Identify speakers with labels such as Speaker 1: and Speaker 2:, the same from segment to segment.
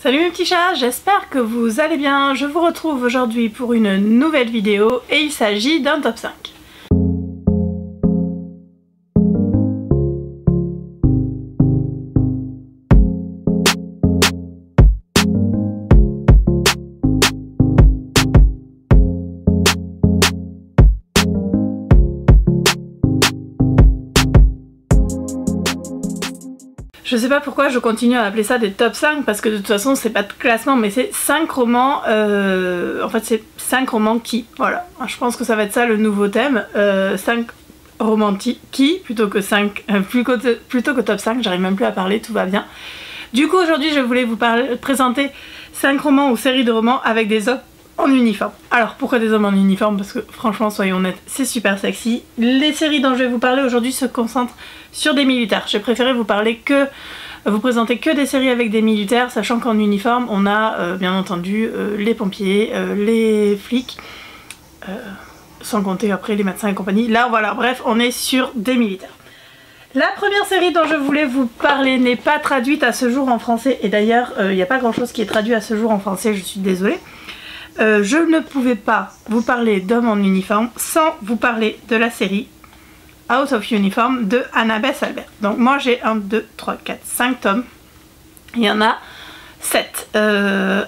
Speaker 1: Salut mes petits chats, j'espère que vous allez bien. Je vous retrouve aujourd'hui pour une nouvelle vidéo et il s'agit d'un top 5. Je sais pas pourquoi je continue à appeler ça des top 5 parce que de toute façon c'est pas de classement mais c'est 5 romans, en fait c'est 5 romans qui, voilà, je pense que ça va être ça le nouveau thème, 5 romans qui plutôt que 5, plutôt que top 5, j'arrive même plus à parler, tout va bien. Du coup aujourd'hui je voulais vous présenter 5 romans ou séries de romans avec des hommes en uniforme. Alors pourquoi des hommes en uniforme? Parce que franchement soyons honnêtes, c'est super sexy. Les séries dont je vais vous parler aujourd'hui se concentrent sur des militaires. J'ai préféré vous présenter que des séries avec des militaires, sachant qu'en uniforme on a bien entendu les pompiers, les flics, sans compter après les médecins et compagnie. Là voilà, bref, on est sur des militaires. La première série dont je voulais vous parler n'est pas traduite à ce jour en français, et d'ailleurs il n'y a pas grand chose qui est traduit à ce jour en français, je suis désolée. Je ne pouvais pas vous parler d'hommes en uniforme sans vous parler de la série Out of Uniform de Anna Beth Albert. Donc moi j'ai 1, 2, 3, 4, 5 tomes. Il y en a 7.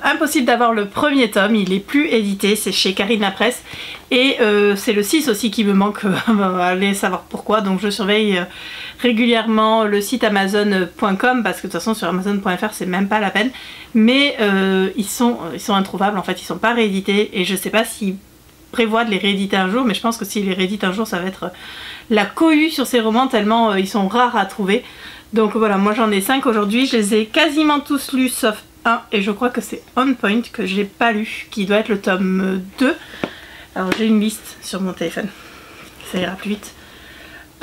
Speaker 1: Impossible d'avoir le premier tome, il est plus édité, c'est chez Carina Press. Et c'est le 6 aussi qui me manque, allez savoir pourquoi. Donc je surveille régulièrement le site amazon.com parce que de toute façon sur amazon.fr c'est même pas la peine. Mais ils sont introuvables en fait, ils sont pas réédités et je sais pas s'ils prévoient de les rééditer un jour, mais je pense que s'ils les rééditent un jour ça va être la cohue sur ces romans tellement ils sont rares à trouver. Donc voilà, moi j'en ai 5 aujourd'hui, je les ai quasiment tous lus sauf un et je crois que c'est On Point que j'ai pas lu, qui doit être le tome 2. Alors j'ai une liste sur mon téléphone, ça ira plus vite.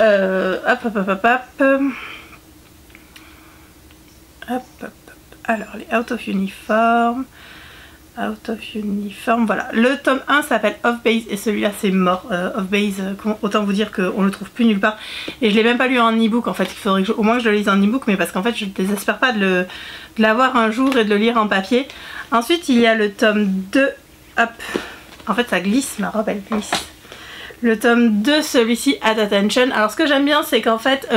Speaker 1: Alors les Out of Uniform, voilà. Le tome 1 s'appelle Off Base et celui-là c'est mort. Off Base, autant vous dire qu'on le trouve plus nulle part. Et je l'ai même pas lu en e-book en fait, il faudrait que au moins que je le lise en e-book, mais parce qu'en fait je désespère pas de l'avoir un jour et de le lire en papier. Ensuite il y a le tome 2, hop, en fait ça glisse, ma robe elle glisse. Le tome 2, celui-ci, At Attention. Alors ce que j'aime bien c'est qu'en fait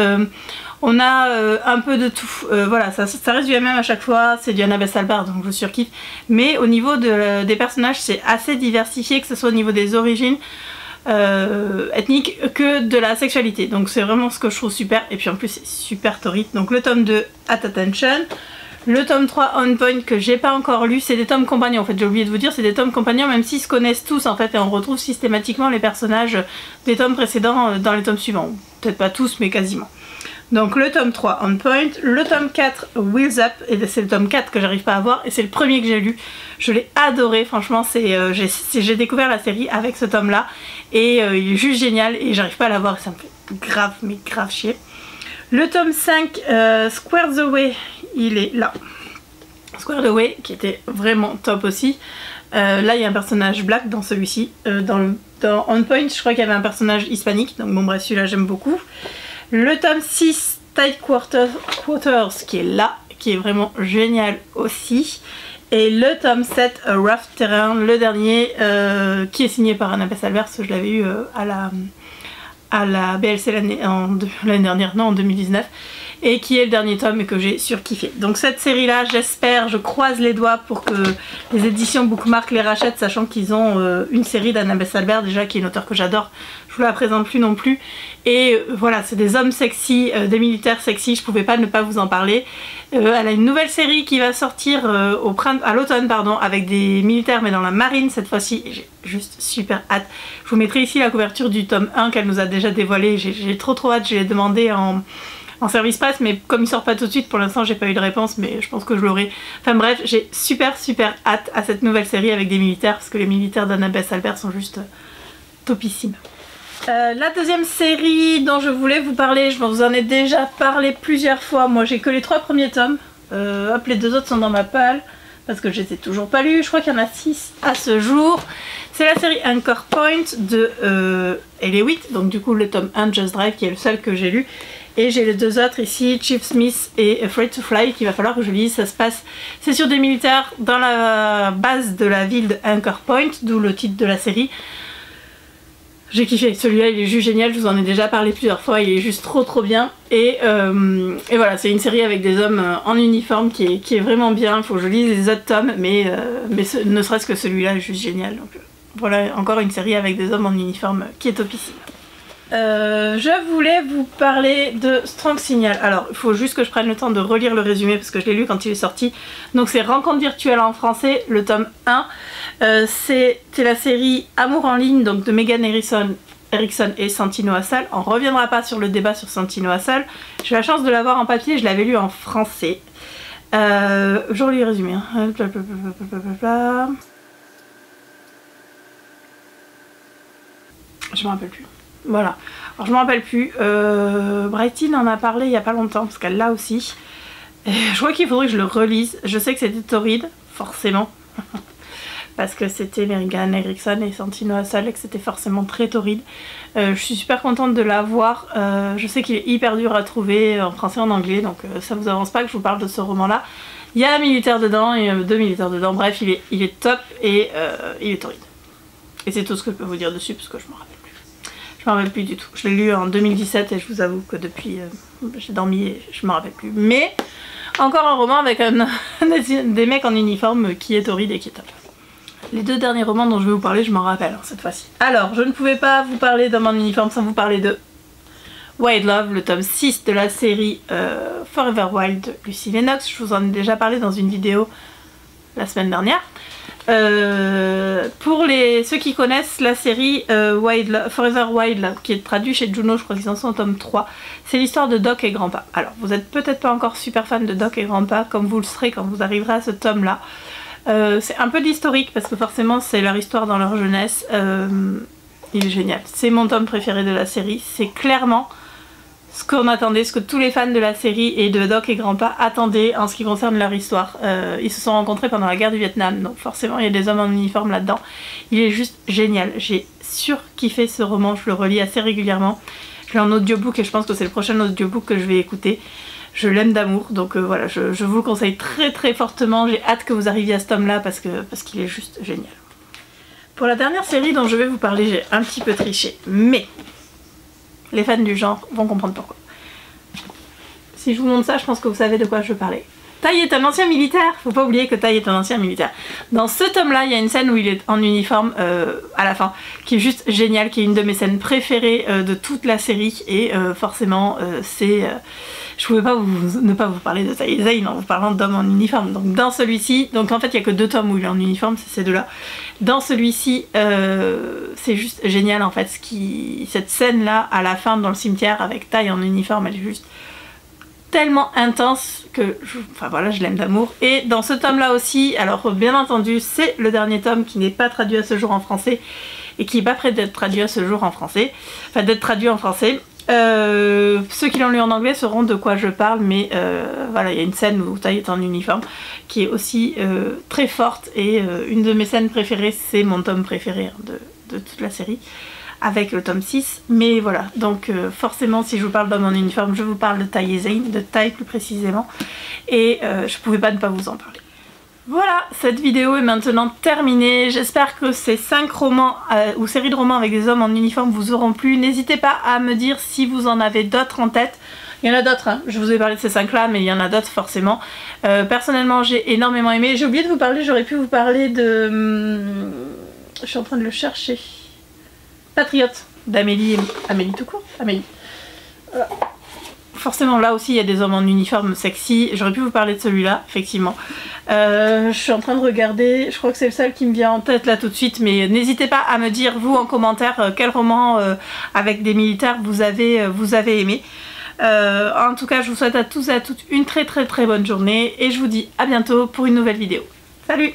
Speaker 1: on a un peu de tout, voilà, ça reste du MM à chaque fois, c'est du Anna Beth Albert donc je surkiffe, mais au niveau des personnages c'est assez diversifié, que ce soit au niveau des origines ethniques que de la sexualité, donc c'est vraiment ce que je trouve super, et puis en plus c'est super torride. Donc le tome 2, At Attention. Le tome 3, On Point, que j'ai pas encore lu, c'est des tomes compagnons en fait, j'ai oublié de vous dire, c'est des tomes compagnons même s'ils se connaissent tous en fait, et on retrouve systématiquement les personnages des tomes précédents dans les tomes suivants, peut-être pas tous mais quasiment. Donc le tome 3, On Point, le tome 4, Wheels Up, et c'est le tome 4 que j'arrive pas à voir, et c'est le premier que j'ai lu. Je l'ai adoré, franchement, j'ai découvert la série avec ce tome là, et il est juste génial, et j'arrive pas à l'avoir, et ça me fait grave, mais grave chier. Le tome 5, Squared Away, il est là. Squared Away, qui était vraiment top aussi. Là il y a un personnage black dans celui-ci, dans On Point je crois qu'il y avait un personnage hispanique, donc bon bref celui-là j'aime beaucoup. Le tome 6, Tight Quarters, qui est là, qui est vraiment génial aussi. Et le tome 7, Rough Terrain, le dernier, qui est signé par Anna Beth Albert, parce que je l'avais eu à la BLC l'année dernière, non en 2019. Et qui est le dernier tome et que j'ai surkiffé. Donc cette série là, j'espère, je croise les doigts pour que les éditions Bookmark les rachètent, sachant qu'ils ont une série d'Anna Beth Albert déjà, qui est une auteure que j'adore, je vous la présente plus non plus. Et voilà, c'est des hommes sexy, des militaires sexy, je pouvais pas ne pas vous en parler. Elle a une nouvelle série qui va sortir à l'automne pardon, avec des militaires mais dans la marine cette fois-ci, j'ai juste super hâte. Je vous mettrai ici la couverture du tome 1 qu'elle nous a déjà dévoilé, j'ai trop hâte, je l'ai demandé en service presse, mais comme il sort pas tout de suite pour l'instant j'ai pas eu de réponse, mais je pense que je l'aurai. Enfin bref, j'ai super hâte à cette nouvelle série avec des militaires, parce que les militaires d'Anna Beth Albert sont juste topissimes. La deuxième série dont je voulais vous parler, je vous en ai déjà parlé plusieurs fois, moi j'ai que les 3 premiers tomes, hop, les 2 autres sont dans ma palle parce que je les ai toujours pas lus, je crois qu'il y en a 6 à ce jour. C'est la série Anchor Point de Ellie Witt, donc du coup le tome 1 Just Drive qui est le seul que j'ai lu. Et j'ai les deux autres ici, Chief Smith et Afraid to Fly, qu'il va falloir que je lise. Ça se passe, c'est sur des militaires dans la base de la ville de Anchor Point, d'où le titre de la série. J'ai kiffé, celui-là il est juste génial, je vous en ai déjà parlé plusieurs fois, il est juste trop bien. Et voilà, c'est une série avec des hommes en uniforme qui est vraiment bien, il faut que je lise les autres tomes, mais ne serait-ce que celui-là est juste génial. Donc voilà, encore une série avec des hommes en uniforme qui est topissime. Je voulais vous parler de Strong Signal. Alors il faut juste que je prenne le temps de relire le résumé parce que je l'ai lu quand il est sorti. Donc c'est Rencontre virtuelle en français, le tome 1. C'était la série Amour en ligne donc de Megan Erickson et Santino Assal. On reviendra pas sur le débat sur Santino Assal. J'ai la chance de l'avoir en papier, je l'avais lu en français. Je relis le résumé. Je me rappelle plus. Voilà, alors je me rappelle plus, Brighton en a parlé il y a pas longtemps parce qu'elle l'a aussi. Et je crois qu'il faudrait que je le relise, je sais que c'était torride, forcément, parce que c'était Megan Erickson et Santino Assal et que c'était forcément très torride. Je suis super contente de l'avoir, je sais qu'il est hyper dur à trouver en français et en anglais, donc ça vous avance pas que je vous parle de ce roman là. Il y a un militaire dedans et deux militaires dedans, bref il est top et il est torride. Et c'est tout ce que je peux vous dire dessus parce que je m'en rappelle. Je m'en rappelle plus du tout. Je l'ai lu en 2017 et je vous avoue que depuis j'ai dormi et je me rappelle plus. Mais encore un roman avec des mecs en uniforme qui est torride et qui est top. Les deux derniers romans dont je vais vous parler, je m'en rappelle hein, cette fois-ci. Alors, je ne pouvais pas vous parler d'Homme en uniforme sans vous parler de Wild Love, le tome 6 de la série Forever Wild de Lucy Lennox. Je vous en ai déjà parlé dans une vidéo la semaine dernière. Pour ceux qui connaissent la série Forever Wild Love, qui est traduit chez Juno, je crois qu'ils en sont au tome 3, c'est l'histoire de Doc et Grandpa. Alors vous êtes peut-être pas encore super fan de Doc et Grandpa comme vous le serez quand vous arriverez à ce tome là. C'est un peu d'historique parce que forcément c'est leur histoire dans leur jeunesse. Il est génial, c'est mon tome préféré de la série, c'est clairement ce qu'on attendait, ce que tous les fans de la série et de Doc et Grandpa attendaient en ce qui concerne leur histoire. Ils se sont rencontrés pendant la guerre du Vietnam, donc forcément il y a des hommes en uniforme là-dedans. Il est juste génial, j'ai surkiffé ce roman, je le relis assez régulièrement. Je l'ai en audiobook et je pense que c'est le prochain audiobook que je vais écouter. Je l'aime d'amour, donc voilà, je vous le conseille très fortement. J'ai hâte que vous arriviez à ce tome-là parce qu'il est juste génial. Pour la dernière série dont je vais vous parler, j'ai un petit peu triché, mais les fans du genre vont comprendre pourquoi. Si je vous montre ça, je pense que vous savez de quoi je veux parler. Tai est un ancien militaire, faut pas oublier que Tai est un ancien militaire. Dans ce tome-là, il y a une scène où il est en uniforme à la fin, qui est juste géniale, qui est une de mes scènes préférées de toute la série, et forcément, je pouvais pas ne pas vous parler de Tai Zane en vous parlant d'homme en uniforme. Donc dans celui-ci, donc en fait il y a que 2 tomes où il est en uniforme, c'est ces deux-là. Dans celui-ci, c'est juste génial en fait, cette scène-là à la fin dans le cimetière avec Tai en uniforme, elle est juste tellement intense que enfin voilà, je l'aime d'amour. Et dans ce tome là aussi, alors bien entendu c'est le dernier tome qui n'est pas traduit à ce jour en français et qui est pas prêt d'être traduit à ce jour en français, enfin d'être traduit en français. Ceux qui l'ont lu en anglais sauront de quoi je parle, mais voilà, il y a une scène où Tai est en uniforme qui est aussi très forte et une de mes scènes préférées, c'est mon tome préféré de toute la série, avec le tome 6, mais voilà, donc forcément si je vous parle d'homme en uniforme, je vous parle de Tai Zane, de Tai plus précisément, et je pouvais pas ne pas vous en parler. Voilà, cette vidéo est maintenant terminée, j'espère que ces 5 romans ou séries de romans avec des hommes en uniforme vous auront plu. N'hésitez pas à me dire si vous en avez d'autres en tête. Il y en a d'autres, hein. Je vous ai parlé de ces 5 là, mais il y en a d'autres forcément. Personnellement j'ai énormément aimé, j'ai oublié de vous parler, j'aurais pu vous parler de... Je suis en train de le chercher. Patriote d'Amélie tout court, Amélie. Voilà. Forcément là aussi il y a des hommes en uniforme sexy, j'aurais pu vous parler de celui-là, effectivement. Je suis en train de regarder, je crois que c'est le seul qui me vient en tête là tout de suite, mais n'hésitez pas à me dire vous en commentaire quel roman avec des militaires vous avez aimé. En tout cas je vous souhaite à tous et à toutes une très bonne journée et je vous dis à bientôt pour une nouvelle vidéo. Salut!